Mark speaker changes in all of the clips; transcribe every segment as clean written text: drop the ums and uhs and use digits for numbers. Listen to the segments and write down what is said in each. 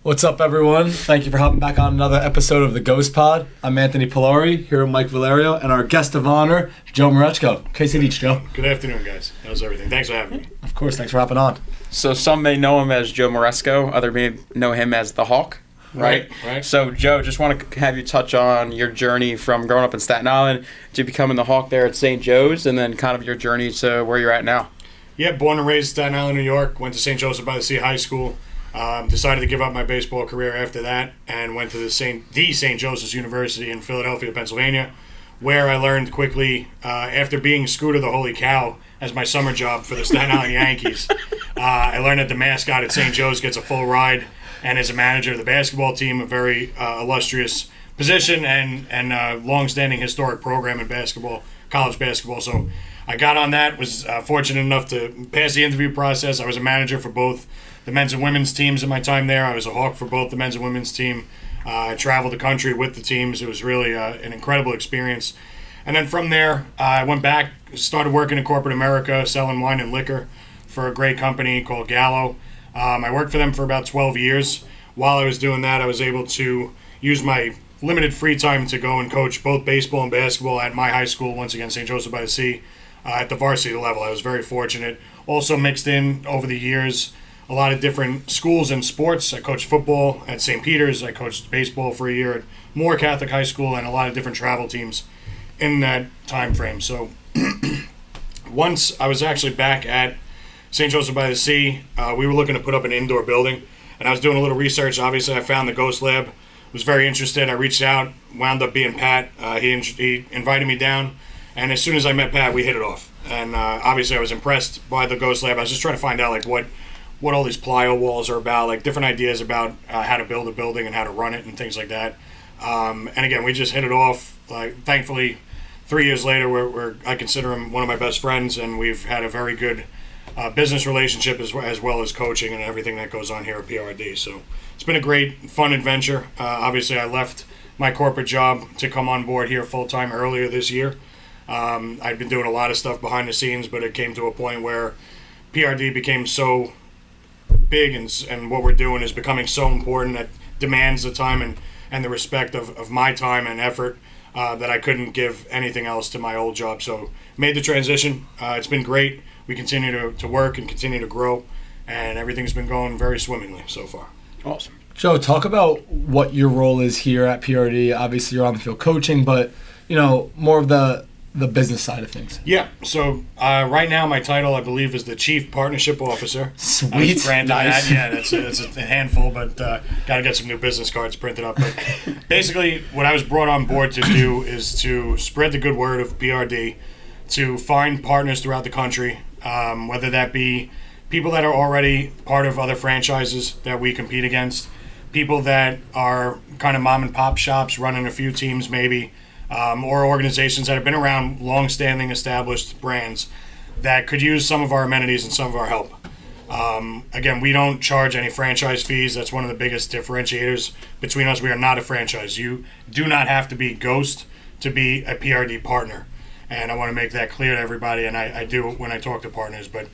Speaker 1: What's up, everyone? Thank you for hopping back on another episode of the Ghost Pod. I'm Anthony Pilari, here with Mike Valerio, and our guest of honor, Joe Mreczko. KCD, Joe.
Speaker 2: Good afternoon, guys. How's everything? Thanks for having me.
Speaker 1: Of course, thanks for hopping on.
Speaker 3: So some may know him as Joe Mreczko, others may know him as the Hawk, right?
Speaker 2: Right.
Speaker 3: So, Joe, just want to have you touch on your journey from growing up in Staten Island to becoming the Hawk there at St. Joe's, and then kind of your journey to where you're at now.
Speaker 2: Yeah, born and raised in Staten Island, New York. Went to St. Joseph by the Sea High School. Decided to give up my baseball career after that and went to the St. Joseph's University in Philadelphia, Pennsylvania, where I learned quickly, after being Scooter the Holy Cow as my summer job for the Staten Island Yankees, I learned that the mascot at St. Joe's gets a full ride and is a manager of the basketball team, a very illustrious position and long-standing historic program in basketball, college basketball. So I got on that, was fortunate enough to pass the interview process. I was a manager for both the men's and women's teams in my time there. I was a Hawk for both the men's and women's team. I traveled the country with the teams. It was really an incredible experience. And then from there, I went back, started working in corporate America, selling wine and liquor for a great company called Gallo. I worked for them for about 12 years. While I was doing that, I was able to use my limited free time to go and coach both baseball and basketball at my high school, once again, St. Joseph by the Sea, at the varsity level. I was very fortunate. Also mixed in over the years a lot of different schools and sports. I coached football at St. Peter's. I coached baseball for a year at Moore Catholic High School and a lot of different travel teams in that time frame. So once I was actually back at St. Joseph by the Sea, we were looking to put up an indoor building, and I was doing a little research. Obviously, I found the Ghost Lab, was very interested. I reached out, wound up being Pat. He invited me down, and as soon as I met Pat, we hit it off. And obviously, I was impressed by the Ghost Lab. I was just trying to find out what all these plyo walls are about, like different ideas about how to build a building and how to run it and things like that. And again, we just hit it off. Like, thankfully, 3 years later, I consider him one of my best friends, and we've had a very good business relationship as well as coaching and everything that goes on here at PRD. So it's been a great, fun adventure. Obviously, I left my corporate job to come on board here full-time earlier this year. I'd been doing a lot of stuff behind the scenes, but it came to a point where PRD became so big and what we're doing is becoming so important that demands the time and the respect of my time and effort that I couldn't give anything else to my old job. So made the transition. It's been great. We continue to work and continue to grow, and everything's been going very swimmingly so far.
Speaker 3: Awesome.
Speaker 1: Joe, talk about what your role is here at PRD. Obviously, you're on the field coaching, but, more of the business side of things.
Speaker 2: Yeah, so right now my title, I believe, is the Chief Partnership Officer.
Speaker 1: Sweet.
Speaker 2: Nice. That's a handful, but got to get some new business cards printed up. But basically, what I was brought on board to do is to spread the good word of PRD, to find partners throughout the country, whether that be people that are already part of other franchises that we compete against, people that are kind of mom and pop shops running a few teams maybe, or organizations that have been around, long-standing, established brands that could use some of our amenities and some of our help. Again, we don't charge any franchise fees. That's one of the biggest differentiators between us. We are not a franchise. You do not have to be Ghost to be a PRD partner. And I want to make that clear to everybody, and I do when I talk to partners. But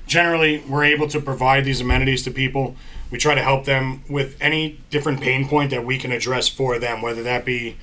Speaker 2: generally, we're able to provide these amenities to people. We try to help them with any different pain point that we can address for them, whether that be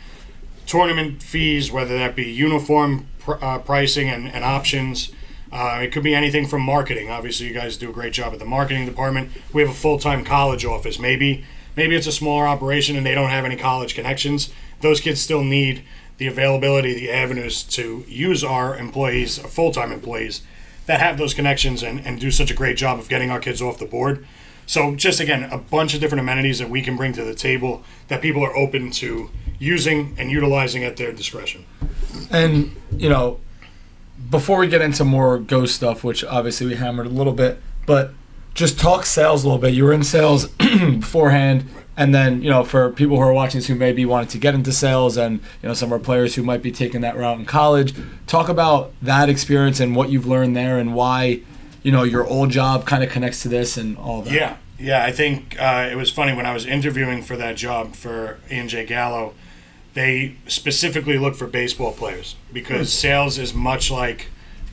Speaker 2: tournament fees, whether that be uniform pricing and options. It could be anything from marketing. Obviously, you guys do a great job at the marketing department. We have a full-time college office. Maybe it's a smaller operation and they don't have any college connections. Those kids still need the availability, the avenues to use our employees, full-time employees, that have those connections and do such a great job of getting our kids off the board. So just, again, a bunch of different amenities that we can bring to the table that people are open to using and utilizing at their discretion.
Speaker 1: And, before we get into more Ghost stuff, which obviously we hammered a little bit, but just talk sales a little bit. You were in sales beforehand, and then, for people who are watching this who maybe wanted to get into sales and, some of our players who might be taking that route in college, talk about that experience and what you've learned there and why, your old job kind of connects to this and all that.
Speaker 2: Yeah, I think it was funny when I was interviewing for that job for E&J Gallo. They specifically look for baseball players because sales is much like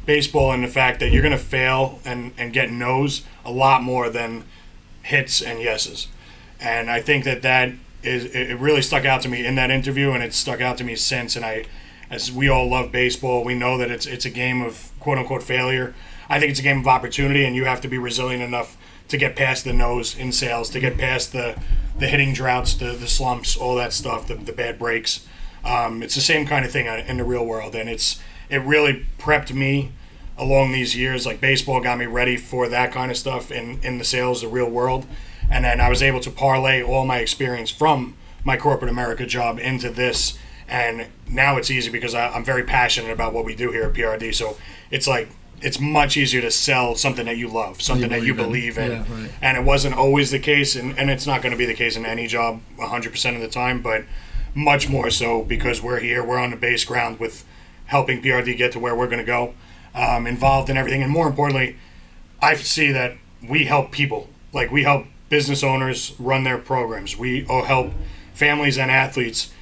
Speaker 2: baseball in the fact that you're going to fail and get no's a lot more than hits and yeses. And I think that it really stuck out to me in that interview, and it's stuck out to me since. And as we all love baseball, we know that it's a game of quote unquote failure. I think it's a game of opportunity, and you have to be resilient enough to get past the nose in sales, to get past the hitting droughts, the slumps, all that stuff, the bad breaks. It's the same kind of thing in the real world, and it really prepped me along these years. Like baseball got me ready for that kind of stuff in the sales, the real world, and then I was able to parlay all my experience from my corporate America job into this, and now it's easy because I'm very passionate about what we do here at PRD. So it's like it's much easier to sell something that you love, something that you believe in.
Speaker 1: Yeah, right.
Speaker 2: And it wasn't always the case, and it's not going to be the case in any job 100% of the time, but much more so because we're here, we're on the base ground with helping PRD get to where we're going to go, involved in everything. And more importantly, I see that we help people. Like we help business owners run their programs. We help families and athletes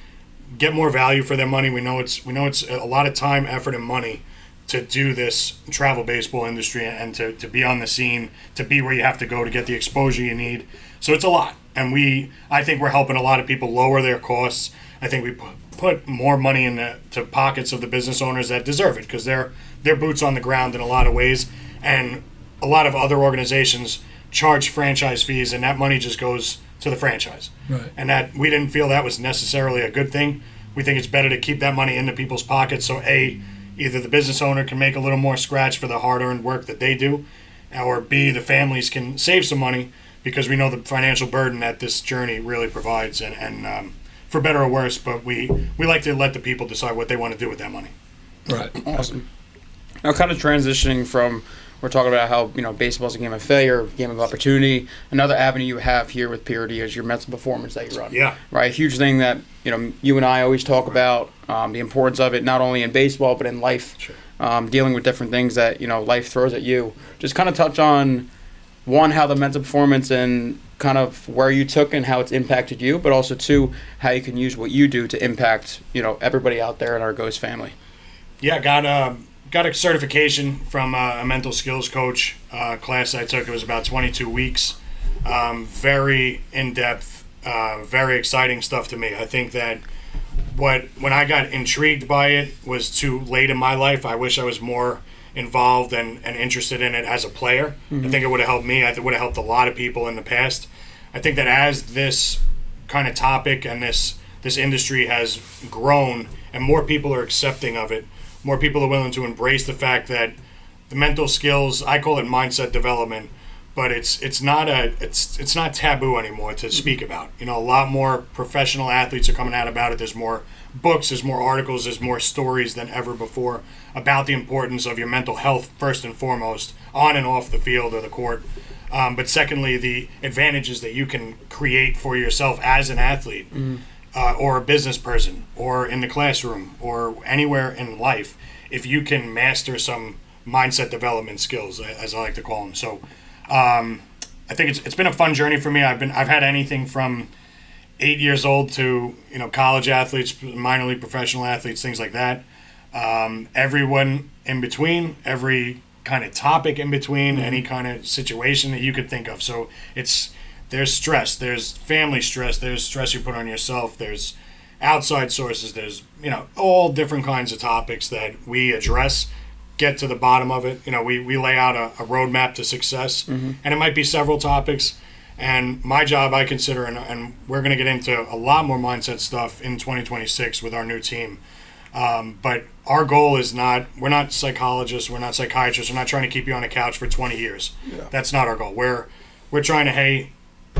Speaker 2: get more value for their money. We know it's a lot of time, effort, and money to do this travel baseball industry and to be on the scene, to be where you have to go to get the exposure you need. So it's a lot. And I think we're helping a lot of people lower their costs. I think we put more money to pockets of the business owners that deserve it because they're boots on the ground in a lot of ways. And a lot of other organizations charge franchise fees, and that money just goes to the franchise.
Speaker 1: Right.
Speaker 2: And that we didn't feel that was necessarily a good thing. We think it's better to keep that money into people's pockets so either the business owner can make a little more scratch for the hard-earned work that they do, or B, the families can save some money because we know the financial burden that this journey really provides, and for better or worse, but we like to let the people decide what they want to do with that money.
Speaker 1: Right.
Speaker 3: Awesome. Now, kind of transitioning from, we're talking about how baseball is a game of failure, game of opportunity. Another avenue you have here with PRD is your mental performance that you run.
Speaker 2: Yeah.
Speaker 3: Right. A huge thing that you and I always talk about, the importance of it, not only in baseball but in life.
Speaker 2: Sure.
Speaker 3: Dealing with different things that life throws at you. Just kind of touch on one, how the mental performance and kind of where you took and how it's impacted you, but also two, how you can use what you do to impact everybody out there in our Ghost family.
Speaker 2: Yeah, got a certification from a mental skills coach class I took. It was about 22 weeks. Very in-depth, very exciting stuff to me. I think that when I got intrigued by it was too late in my life. I wish I was more involved and interested in it as a player. Mm-hmm. I think it would have helped me. I think it would have helped a lot of people in the past. I think that as this kind of topic and this industry has grown and more people are accepting of it, more people are willing to embrace the fact that the mental skills, I call it mindset development, but it's not taboo anymore to speak about. A lot more professional athletes are coming out about it. There's more books, there's more articles, there's more stories than ever before about the importance of your mental health first and foremost, on and off the field or the court. But secondly, the advantages that you can create for yourself as an athlete. Or a business person, or in the classroom, or anywhere in life, if you can master some mindset development skills, as I like to call them. So, I think it's been a fun journey for me. I've had anything from 8 years old to college athletes, minor league professional athletes, things like that. Everyone in between, every kind of topic in between, any kind of situation that you could think of. So there's stress, there's family stress, there's stress you put on yourself, there's outside sources, there's all different kinds of topics that we address, get to the bottom of it. We lay out a roadmap to success, and it might be several topics. And my job, I consider, and we're going to get into a lot more mindset stuff in 2026 with our new team. But our goal is we're not psychologists, we're not psychiatrists, we're not trying to keep you on a couch for 20 years. Yeah. That's not our goal. We're trying to, hey,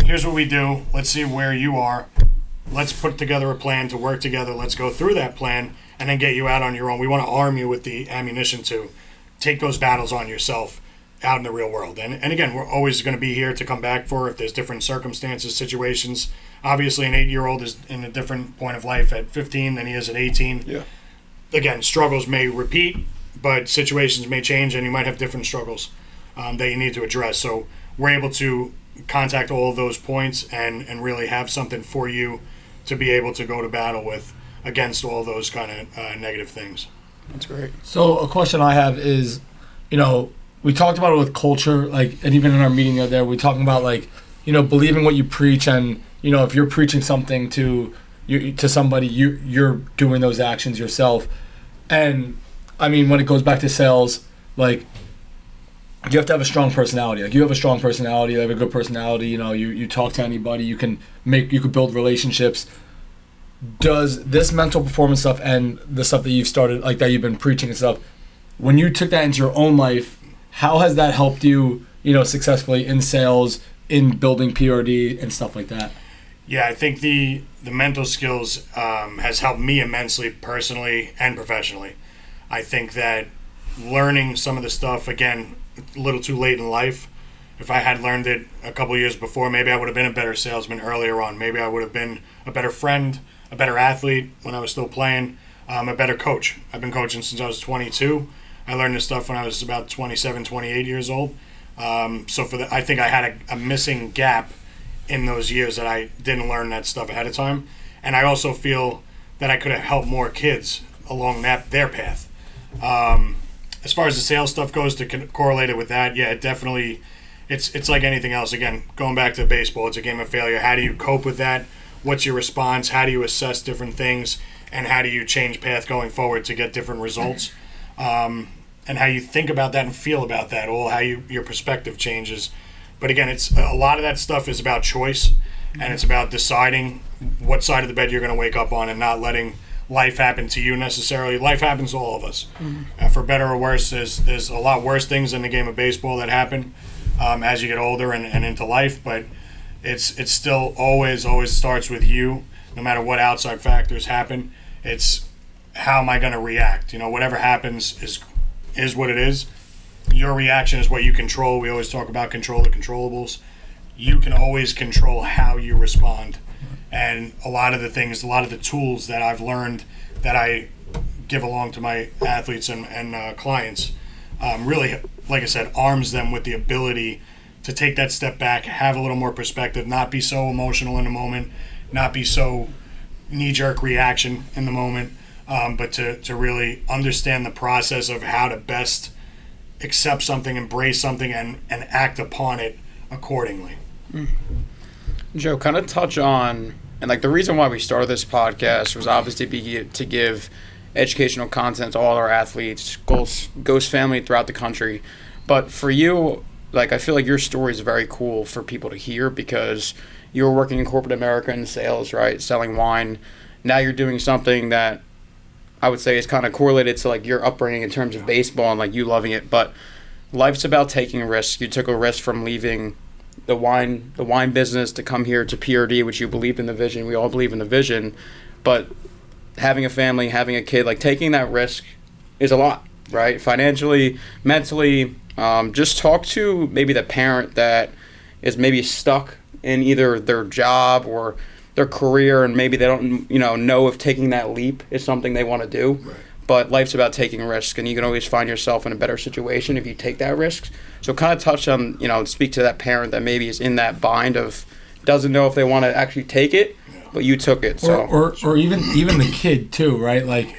Speaker 2: here's what we do. Let's see where you are. Let's put together a plan to work together. Let's go through that plan and then get you out on your own. We want to arm you with the ammunition to take those battles on yourself out in the real world. And again, we're always going to be here to come back for if there's different circumstances, situations. Obviously, an 8-year-old is in a different point of life at 15 than he is at 18.
Speaker 3: Yeah.
Speaker 2: Again, struggles may repeat, but situations may change, and you might have different struggles that you need to address. So we're able to contact all of those points and really have something for you to be able to go to battle with against all those kind of negative things.
Speaker 3: That's great.
Speaker 1: So a question I have is, we talked about it with culture, and even in our meeting there, we're talking about believing what you preach and if you're preaching something to somebody, you're doing those actions yourself. And I mean, when it goes back to sales, like, you have to have a strong personality. Like, you have a strong personality, you have a good personality. You talk to anybody. You could build relationships. Does this mental performance stuff and the stuff that you've started, like that you've been preaching and stuff, when you took that into your own life, how has that helped you, successfully in sales, in building PRD and stuff like that?
Speaker 2: Yeah, I think the mental skills has helped me immensely, personally and professionally. I think that learning some of the stuff, again, a little too late in life. If I had learned it a couple years before, maybe I would have been a better salesman earlier on. Maybe I would have been a better friend, a better athlete when I was still playing, a better coach. I've been coaching since I was 22. I learned this stuff when I was about 27, 28 years old. So I think I had a missing gap in those years that I didn't learn that stuff ahead of time. And I also feel that I could have helped more kids along their path. As far as the sales stuff goes, to correlate it with that, yeah, it definitely, it's like anything else. Again, going back to baseball, it's a game of failure. How do you cope with that? What's your response? How do you assess different things? And how do you change path going forward to get different results? And how you think about that and feel about that, how your perspective changes. But again, it's a lot of that stuff is about choice, and it's about deciding what side of the bed you're going to wake up on and not letting life happen to you necessarily. Life happens to all of us. For better or worse, there's a lot worse things in the game of baseball that happen as you get older and into life, but it's still always starts with you, no matter what outside factors happen. It's how am I going to react? Whatever happens is what it is. Your reaction is what you control. We always talk about control the controllables. You can always control how you respond. And a lot of the tools that I've learned that I give along to my athletes and clients really, like I said, arms them with the ability to take that step back, have a little more perspective, not be so emotional in the moment, not be so knee-jerk reaction in the moment, but to really understand the process of how to best accept something, embrace something, and act upon it accordingly.
Speaker 3: Joe, kind of touch on, and like the reason why we started this podcast was obviously to give educational content to all our athletes, Ghost family throughout the country. But for you, like, I feel like your story is very cool for people to hear because you were working in corporate America in sales, right, selling wine. Now you're doing something that I would say is kind of correlated to like your upbringing in terms of baseball and like you loving it. But life's about taking risks. You took a risk from leaving the wine business to come here to PRD, which you believed in the vision. We all believe in the vision, but having a family, having a kid, like taking that risk is a lot, right? Financially, mentally. Just talk to maybe the parent that is maybe stuck in either their job or their career, and maybe they don't know if taking that leap is something they want to do.
Speaker 2: Right.
Speaker 3: But life's about taking risks, and you can always find yourself in a better situation if you take that risk. So kind of touch on, speak to that parent that maybe is in that bind of doesn't know if they want to actually take it, but you took it. So
Speaker 1: or even the kid too, right? Like,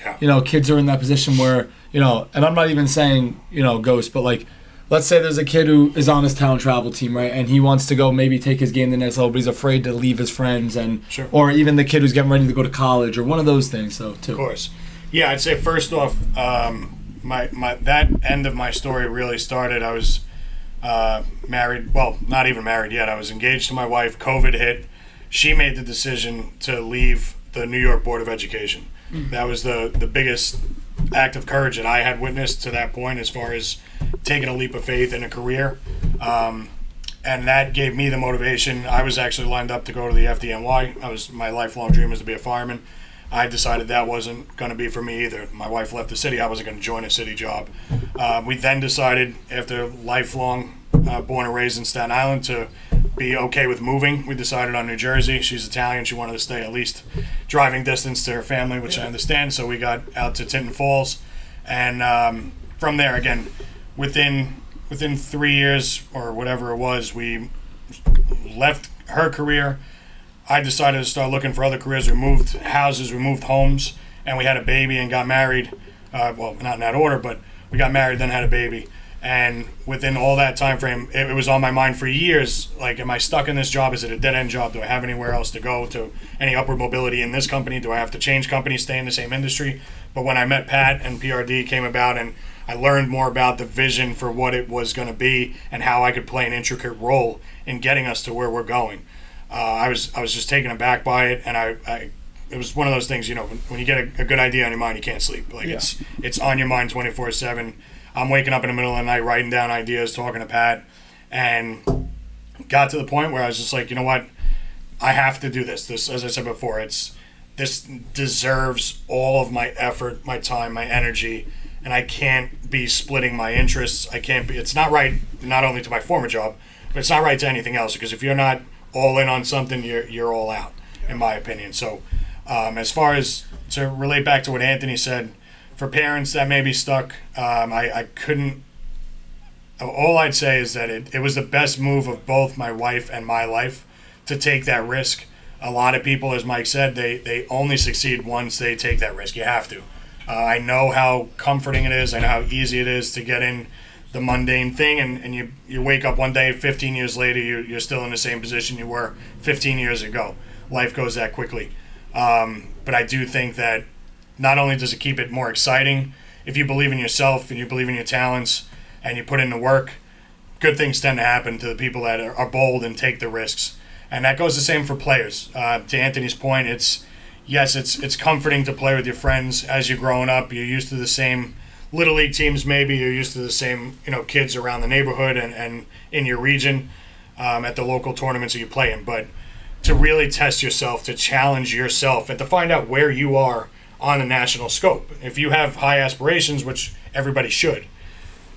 Speaker 1: kids are in that position where, and I'm not even saying, Ghost, but like, let's say there's a kid who is on his town travel team, right? And he wants to go maybe take his game to the next level, but he's afraid to leave his friends, and
Speaker 2: Sure.
Speaker 1: Or even the kid who's getting ready to go to college, or one of those things. So too.
Speaker 2: Of course. Yeah, I'd say first off, my that end of my story really started. I was married. Well, not even married yet. I was engaged to my wife. COVID hit. She made the decision to leave the New York Board of Education. Mm-hmm. That was the biggest act of courage that I had witnessed to that point, as far as taking a leap of faith in a career. And that gave me the motivation. I was actually lined up to go to the FDNY. My lifelong dream was to be a fireman. I decided that wasn't going to be for me either. My wife left the city. I wasn't going to join a city job. We then decided, after lifelong born and raised in Staten Island, to be okay with moving. We decided on New Jersey. She's Italian. She wanted to stay at least driving distance to her family, which I understand. So we got out to Tinton Falls. And from there, again, within 3 years or whatever it was, we left her career. I decided to start looking for other careers. We moved houses, we moved homes, and we had a baby and got married. Well, not in that order, but we got married, then had a baby. And within all that time frame, it was on my mind for years. Like, am I stuck in this job? Is it a dead end job? Do I have anywhere else to go? To any upward mobility in this company? Do I have to change companies, stay in the same industry? But when I met Pat and PRD came about, and I learned more about the vision for what it was going to be and how I could play an intricate role in getting us to where we're going, I was just taken aback by it, and it was one of those things. When you get a good idea on your mind, you can't sleep. Like, it's on your mind 24/7. I'm waking up in the middle of the night writing down ideas, talking to Pat, and got to the point where I was just like, you know what, I have to do this. This, as I said before, this deserves all of my effort, my time, my energy, and I can't be splitting my interests. I can't be. It's not right, not only to my former job, but it's not right to anything else. Because if you're not all in on something, you're all out, in my opinion. So, as far as to relate back to what Anthony said. For parents that may be stuck, I couldn't. All I'd say is that it was the best move of both my wife and my life to take that risk. A lot of people, as Mike said, they only succeed once they take that risk. You have to. I know how comforting it is. I know how easy it is to get in the mundane thing, and you wake up one day, 15 years later, you're still in the same position you were 15 years ago. Life goes that quickly. But I do think that not only does it keep it more exciting, if you believe in yourself and you believe in your talents and you put in the work, good things tend to happen to the people that are bold and take the risks. And that goes the same for players. To Anthony's point, it's comforting to play with your friends as you're growing up. You're used to the same little league teams, maybe you're used to the same kids around the neighborhood and in your region at the local tournaments that you play in. But to really test yourself, to challenge yourself, and to find out where you are on a national scope. If you have high aspirations, which everybody should,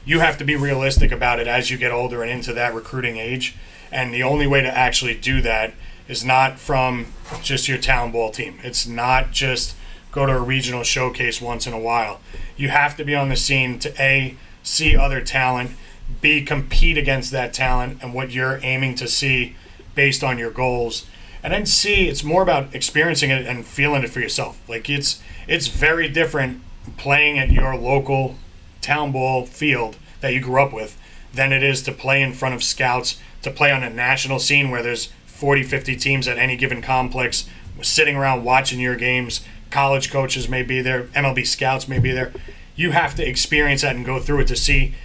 Speaker 2: you have to be realistic about it as you get older and into that recruiting age. And the only way to actually do that is not from just your town ball team. It's not just go to a regional showcase once in a while. You have to be on the scene to A, see other talent, B, compete against that talent and what you're aiming to see based on your goals. And then C, it's more about experiencing it and feeling it for yourself. Like, it's very different playing at your local town ball field that you grew up with than it is to play in front of scouts, to play on a national scene where there's 40, 50 teams at any given complex sitting around watching your games. College coaches may be there, MLB scouts may be there. You have to experience that and go through it to see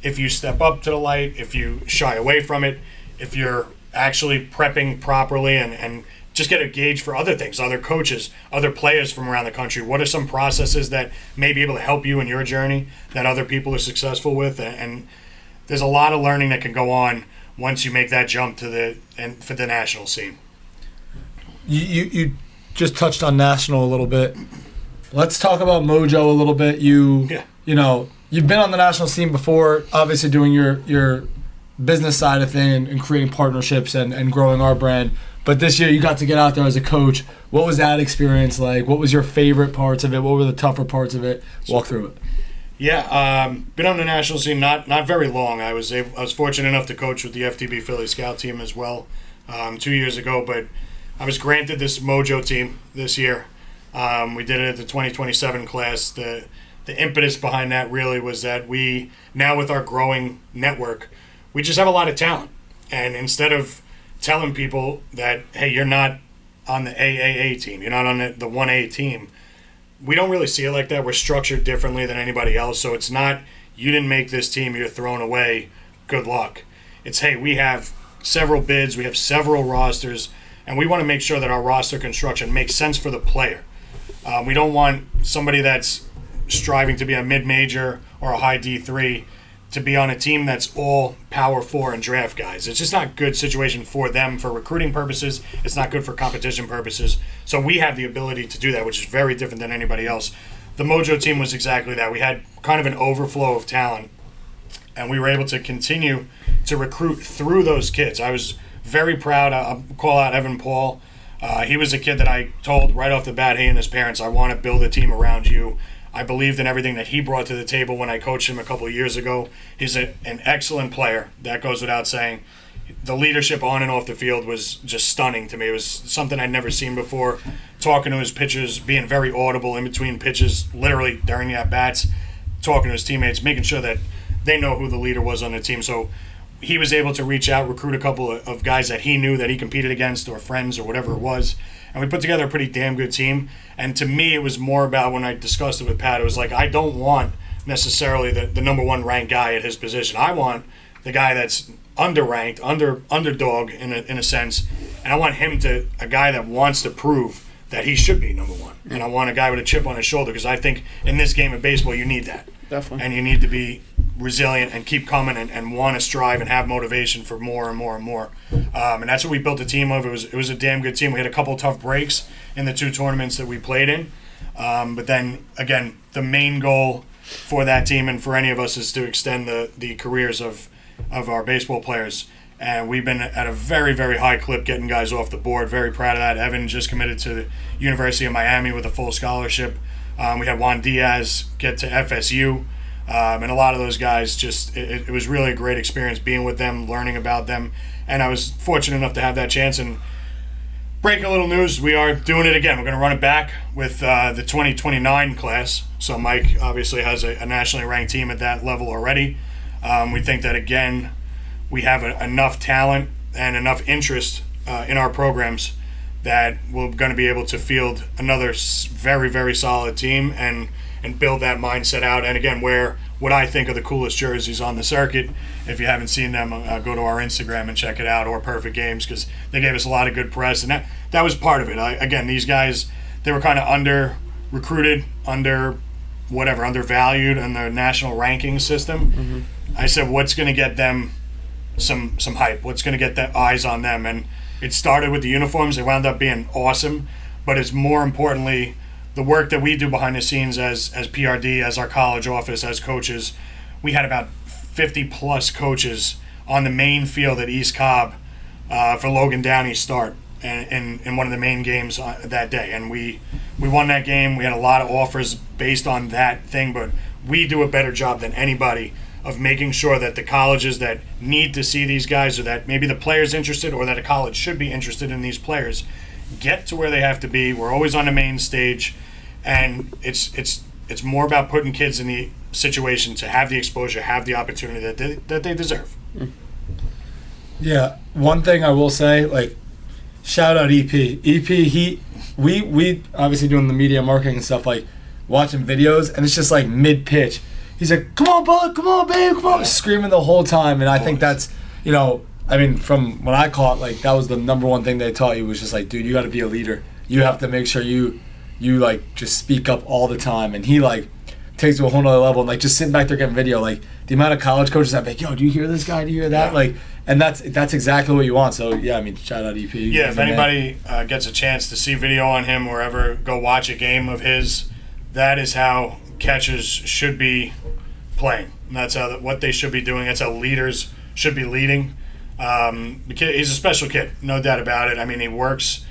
Speaker 2: if you step up to the light, if you shy away from it, if you're actually prepping properly, and just get a gauge for other things, other coaches, other players from around the country. What are some processes that may be able to help you in your journey that other people are successful with? And there's a lot of learning that can go on once you make that jump for the national scene.
Speaker 1: You just touched on national a little bit. Let's talk about Mojo a little bit. You've been on the national scene before, obviously doing your business side of thing and creating partnerships and growing our brand. But this year you got to get out there as a coach. What was that experience like? What was your favorite parts of it? What were the tougher parts of it? Walk through it.
Speaker 2: Yeah, been on the national scene not very long. I was fortunate enough to coach with the FTB Philly Scout team as well 2 years ago, but I was granted this Mojo team this year. We did it at the 2027 class. The impetus behind that really was that we, now with our growing network, we just have a lot of talent. And instead of telling people that, hey, you're not on the AAA team, you're not on the 1A team, we don't really see it like that. We're structured differently than anybody else. So it's not, you didn't make this team, you're thrown away, good luck. It's, hey, we have several bids, we have several rosters, and we want to make sure that our roster construction makes sense for the player. We don't want somebody that's striving to be a mid-major or a high D3 to be on a team that's all Power 4 and draft guys. It's just not a good situation for them for recruiting purposes. It's not good for competition purposes. So we have the ability to do that, which is very different than anybody else. The Mojo team was exactly that. We had kind of an overflow of talent, and we were able to continue to recruit through those kids. I was very proud. I'll call out Evan Paul. He was a kid that I told right off the bat, hey, and his parents, I want to build a team around you. I believed in everything that he brought to the table when I coached him a couple of years ago. He's an excellent player. That goes without saying. The leadership on and off the field was just stunning to me. It was something I'd never seen before. Talking to his pitchers, being very audible in between pitches, literally during the at-bats, talking to his teammates, making sure that they know who the leader was on the team. So he was able to reach out, recruit a couple of guys that he knew that he competed against or friends or whatever it was. And we put together a pretty damn good team. And to me, it was more about when I discussed it with Pat, it was like, I don't want necessarily the number one ranked guy at his position. I want the guy that's underranked, underdog in a sense. And I want him a guy that wants to prove that he should be number one. And I want a guy with a chip on his shoulder, because I think in this game of baseball, you need that.
Speaker 3: Definitely.
Speaker 2: And you need to be resilient and keep coming and want to strive and have motivation for more and more and more. And that's what we built a team of. It was a damn good team. We had a couple tough breaks in the 2 tournaments that we played in. But then, again, the main goal for that team and for any of us is to extend the careers of our baseball players. And we've been at a very, very high clip getting guys off the board. Very proud of that. Evan just committed to the University of Miami with a full scholarship. We had Juan Diaz get to FSU. And a lot of those guys just, it was really a great experience being with them, learning about them. And I was fortunate enough to have that chance. And breaking a little news, we are doing it again. We're going to run it back with the 2029 class. So Mike obviously has a nationally ranked team at that level already. We think that, again, we have enough talent and enough interest in our programs that we're going to be able to field another very, very solid team and build that mindset out. And again, wear what I think are the coolest jerseys on the circuit. If you haven't seen them, go to our Instagram and check it out, or Perfect Games, because they gave us a lot of good press. And that was part of it. Again, these guys, they were kind of under-recruited, undervalued in the national ranking system. Mm-hmm. I said, what's going to get them some hype? What's going to get the eyes on them? And it started with the uniforms. They wound up being awesome. But it's more importantly the work that we do behind the scenes as PRD, as our college office, as coaches. We had about 50-plus coaches on the main field at East Cobb for Logan Downey's start in one of the main games that day. And we won that game. We had a lot of offers based on that thing, but we do a better job than anybody of making sure that the colleges that need to see these guys, or that maybe the player's interested, or that a college should be interested in these players, get to where they have to be. We're always on the main stage, and it's more about putting kids in the situation to have the exposure, have the opportunity that they deserve.
Speaker 1: Yeah, one thing I will say, like, shout out EP. We obviously doing the media marketing and stuff, like watching videos, and it's just like mid-pitch. He's like, come on, bud, come on, babe, come on, screaming the whole time. And I think that's, I mean, from when I caught, like, that was the number one thing they taught you, was just like, dude, you got to be a leader. You have to make sure you like just speak up all the time. And he like takes it to a whole nother level, and like just sitting back there getting video, like the amount of college coaches that like, yo, do you hear this guy? Do you hear that? Yeah. Like, and that's exactly what you want. So yeah, I mean, shout out EP.
Speaker 2: Yeah, if anybody gets a chance to see video on him or ever go watch a game of his, that is how catchers should be playing. And that's what they should be doing. That's how leaders should be leading. He's a special kid, no doubt about it. I mean, he works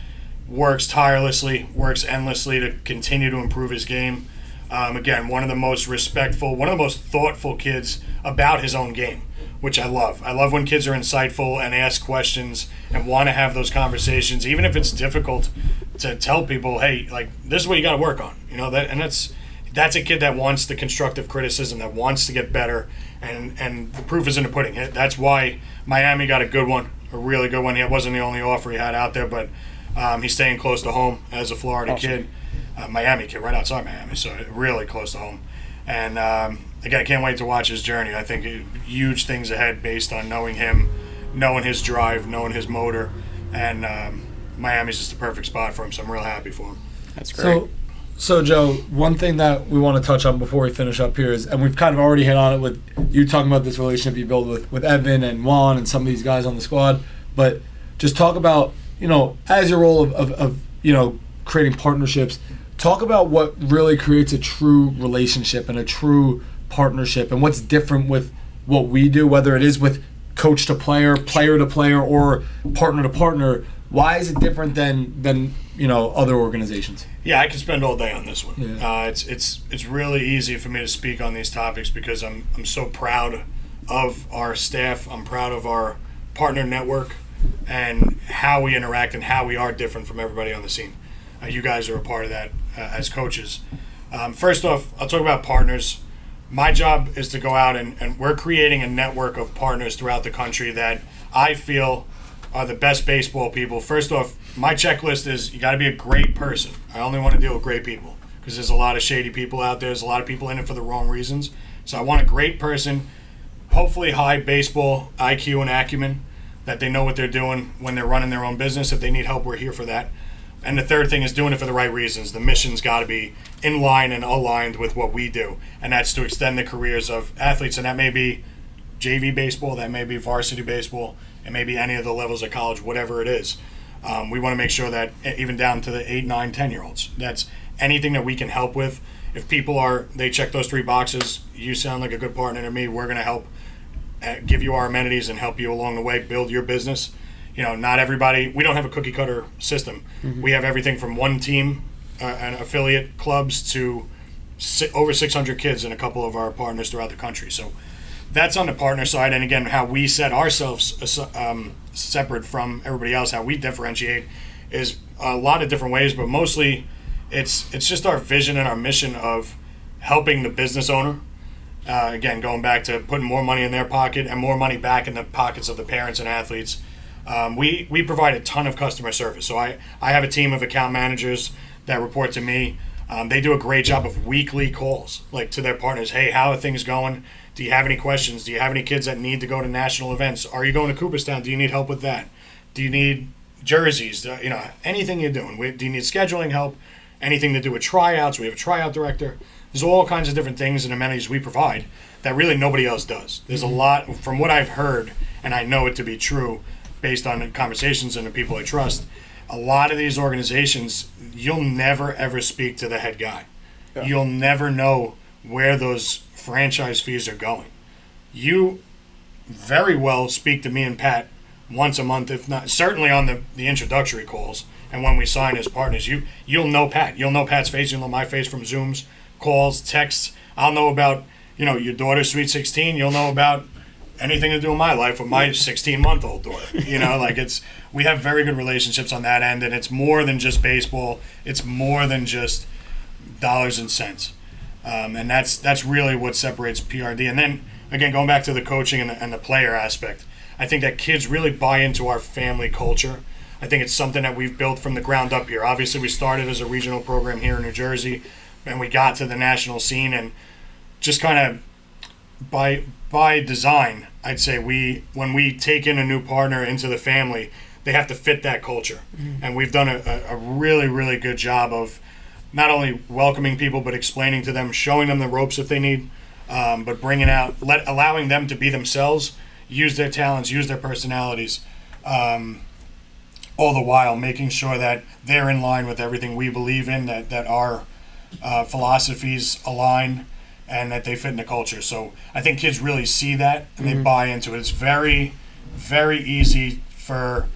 Speaker 2: tirelessly, works endlessly to continue to improve his game. Again, one of the most respectful, one of the most thoughtful kids about his own game, which I love. I love when kids are insightful and ask questions and want to have those conversations, even if it's difficult to tell people, hey, like, this is what you got to work on. That's a kid that wants the constructive criticism, that wants to get better, and the proof is in the pudding. That's why Miami got a good one, a really good one. It wasn't the only offer he had out there, but he's staying close to home as a Florida kid. Miami kid, right outside Miami, so really close to home. And again, I can't wait to watch his journey. I think huge things ahead based on knowing him, knowing his drive, knowing his motor, and Miami's just the perfect spot for him, so I'm real happy for him.
Speaker 3: That's great.
Speaker 1: So Joe, one thing that we want to touch on before we finish up here is, and we've kind of already hit on it with you talking about this relationship you build with Evan and Juan and some of these guys on the squad, but just talk about, as your role of creating partnerships, talk about what really creates a true relationship and a true partnership, and what's different with what we do, whether it is with coach to player, player to player, or partner to partner. Why is it different than other organizations?
Speaker 2: Yeah, I could spend all day on this one.
Speaker 1: Yeah.
Speaker 2: It's really easy for me to speak on these topics because I'm so proud of our staff. I'm proud of our partner network and how we interact and how we are different from everybody on the scene. You guys are a part of that as coaches. First off, I'll talk about partners. my job is to go out and we're creating a network of partners throughout the country that I feel are the best baseball people. First off, my checklist is you got to be a great person. I only want to deal with great people because there's a lot of shady people out there. There's a lot of people in it for the wrong reasons. So I want a great person, hopefully high baseball IQ and acumen, that they know what they're doing when they're running their own business. If they need help, we're here for that. And the third thing is doing it for the right reasons. The mission's got to be in line and aligned with what we do, and that's to extend the careers of athletes. And that may be JV baseball, that may be varsity baseball, it may be any of the levels of college, whatever it is. We want to make sure that even down to the 8, 9, 10-year-olds, that's anything that we can help with. If people they check those 3 boxes, you sound like a good partner to me, we're going to help give you our amenities and help you along the way, build your business. Not everybody, we don't have a cookie cutter system. Mm-hmm. We have everything from one team and affiliate clubs to over 600 kids in a couple of our partners throughout the country. So that's on the partner side. And again, how we set ourselves separate from everybody else, how we differentiate is a lot of different ways, but mostly it's just our vision and our mission of helping the business owner. Again, going back to putting more money in their pocket and more money back in the pockets of the parents and athletes. We provide a ton of customer service. So I have a team of account managers that report to me. They do a great job of weekly calls, like to their partners. Hey, how are things going? Do you have any questions? Do you have any kids that need to go to national events? Are you going to Cooperstown? Do you need help with that? Do you need jerseys? Anything you're doing. Do you need scheduling help? Anything to do with tryouts? We have a tryout director. There's all kinds of different things and amenities we provide that really nobody else does. There's a lot, from what I've heard, and I know it to be true, based on conversations and the people I trust, a lot of these organizations, you'll never ever speak to the head guy. Yeah. You'll never know where those franchise fees are going. You very well speak to me and Pat once a month, if not, certainly on the introductory calls, and when we sign as partners, you'll know Pat. You'll know Pat's face, you'll know my face from Zooms, calls, texts. I'll know about, your daughter's Sweet 16, you'll know about anything to do in my life with my 16-month-old daughter. We have very good relationships on that end, and it's more than just baseball. It's more than just dollars and cents, and that's really what separates PRD. And then again, going back to the coaching and the player aspect, I think that kids really buy into our family culture. I think it's something that we've built from the ground up here. Obviously, we started as a regional program here in New Jersey, and we got to the national scene, and just kind of by design, I'd say when we take in a new partner into the family, they have to fit that culture. Mm-hmm. And we've done a really, really good job of not only welcoming people, but explaining to them, showing them the ropes if they need, but bringing out, allowing them to be themselves, use their talents, use their personalities, all the while making sure that they're in line with everything we believe in, that our philosophies align, and that they fit in the culture. So I think kids really see that and they buy into it. It's very, very easy for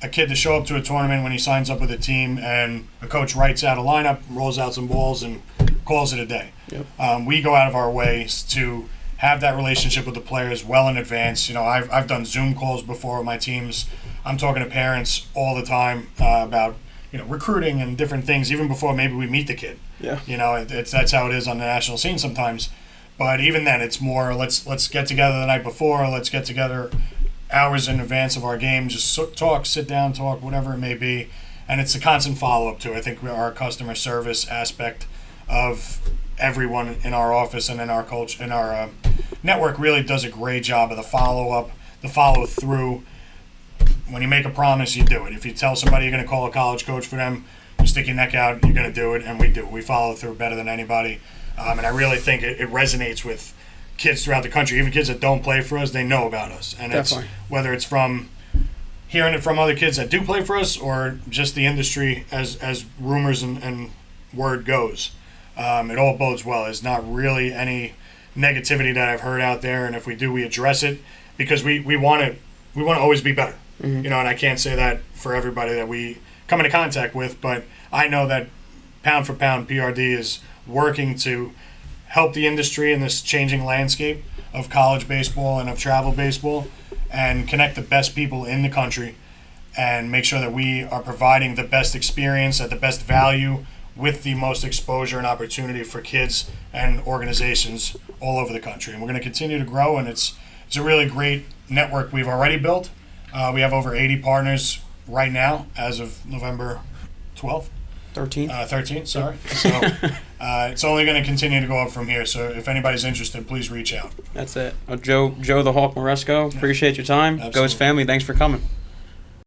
Speaker 2: a kid to show up to a tournament when he signs up with a team and a coach writes out a lineup, rolls out some balls, and calls it a day. Yep. We go out of our ways to have that relationship with the players well in advance. I've done Zoom calls before with my teams. I'm talking to parents all the time about recruiting and different things, even before maybe we meet the kid. Yeah. That's how it is on the national scene sometimes. But even then, it's more let's get together the night before. Let's get together hours in advance of our game. Just sit down, talk, whatever it may be. And it's a constant follow-up to it. I think our customer service aspect of everyone in our office and in our culture, in our network really does a great job of the follow-up, the follow-through. When you make a promise, you do it. If you tell somebody you're going to call a college coach for them, you stick your neck out, you're going to do it, and we do. We follow through better than anybody. And I really think it resonates with kids throughout the country. Even kids that don't play for us, they know about us. And Definitely. It's whether it's from hearing it from other kids that do play for us or just the industry as rumors and word goes. It all bodes well. There's not really any negativity that I've heard out there, and if we do, we address it because we want to always be better. Mm-hmm. And I can't say that for everybody that we come into contact with, but I know that pound for pound, PRD is working to help the industry in this changing landscape of college baseball and of travel baseball and connect the best people in the country and make sure that we are providing the best experience at the best value with the most exposure and opportunity for kids and organizations all over the country. And we're going to continue to grow, and it's a really great network we've already built. We have over 80 partners right now as of November 12th. 13th, sorry. So it's only going to continue to go up from here. So if anybody's interested, please reach out.
Speaker 3: That's it. Joe the Hawk Mreczko, appreciate your time.
Speaker 2: Absolutely.
Speaker 3: Ghost family, thanks for coming.